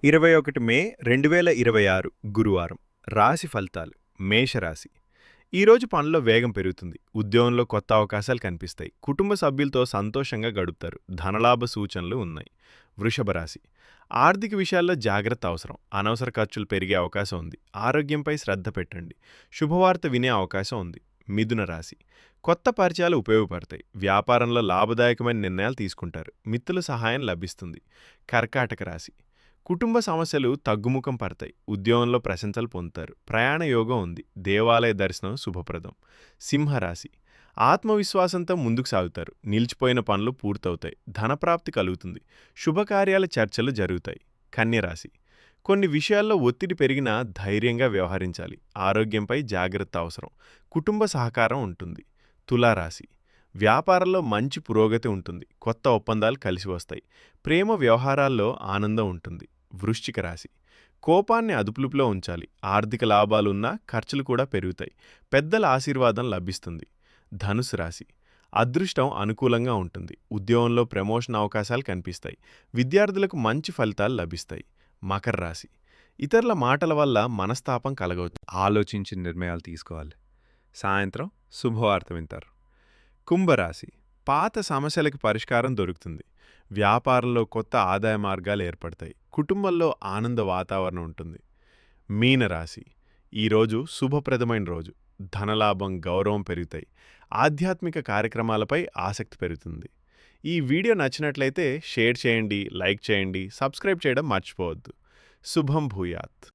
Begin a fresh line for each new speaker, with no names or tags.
21 మే 2026 గురువారం. రాశి ఫలితాలు. మేషరాశి. ఈరోజు పనిలో వేగం పెరుగుతుంది. ఉద్యోగంలో కొత్త అవకాశాలు కనిపిస్తాయి. కుటుంబ సభ్యులతో సంతోషంగా గడుపుతారు. ధనలాభ సూచనలు ఉన్నాయి. వృషభ రాశి. ఆర్థిక విషయాల్లో జాగ్రత్త అవసరం. అనవసర ఖర్చులు పెరిగే అవకాశం ఉంది. ఆరోగ్యంపై శ్రద్ధ పెట్టండి. శుభవార్త వినే అవకాశం ఉంది. మిథున రాశి. కొత్త పరిచయాలు ఉపయోగపడతాయి. వ్యాపారంలో లాభదాయకమైన నిర్ణయాలు తీసుకుంటారు. మిత్రుల సహాయం లభిస్తుంది. కర్కాటక రాశి. కుటుంబ సమస్యలు తగ్గుముఖం పడతాయి. ఉద్యోగంలో ప్రశంసలు పొందుతారు. ప్రయాణ యోగం ఉంది. దేవాలయ దర్శనం శుభప్రదం. సింహరాశి. ఆత్మవిశ్వాసంతో ముందుకు సాగుతారు. నిలిచిపోయిన పనులు పూర్తవుతాయి. ధనప్రాప్తి కలుగుతుంది. శుభకార్యాల చర్చలు జరుగుతాయి. కన్యరాశి. కొన్ని విషయాల్లో ఒత్తిడి పెరిగినా ధైర్యంగా వ్యవహరించాలి. ఆరోగ్యంపై జాగ్రత్త అవసరం. కుటుంబ సహకారం ఉంటుంది. తులారాశి. వ్యాపారంలో మంచి పురోగతి ఉంటుంది. కొత్త ఒప్పందాలు కలిసి వస్తాయి. ప్రేమ వ్యవహారాల్లో ఆనందం ఉంటుంది. వృశ్చిక రాశి. కోపాన్ని అదుపులో ఉంచాలి. ఆర్థిక లాభాలున్నా ఖర్చులు కూడా పెరుగుతాయి. పెద్దల ఆశీర్వాదం లభిస్తుంది. ధనుసు రాశి. అదృష్టం అనుకూలంగా ఉంటుంది. ఉద్యోగంలో ప్రమోషన్ అవకాశాలు కనిపిస్తాయి. విద్యార్థులకు మంచి ఫలితాలు లభిస్తాయి. మకర రాశి. ఇతరుల మాటల వల్ల మనస్తాపం కలగవచ్చు.
ఆలోచించి నిర్ణయాలు తీసుకోవాలి. సాయంత్రం శుభవార్త వింటారు. కుంభరాశి. పాత సమస్యలకి పరిష్కారం దొరుకుతుంది. వ్యాపారంలో కొత్త ఆదాయ మార్గాలు ఏర్పడతాయి. కుటుంబంలో ఆనంద వాతావరణం ఉంటుంది. మీనరాశి. ఈరోజు శుభప్రదమైన రోజు. ధనలాభం, గౌరవం పెరుగుతాయి. ఆధ్యాత్మిక కార్యక్రమాలపై ఆసక్తి పెరుగుతుంది. ఈ వీడియో నచ్చినట్లయితే షేర్ చేయండి, లైక్ చేయండి, సబ్స్క్రైబ్ చేయడం మర్చిపోవద్దు. శుభం భూయాత్.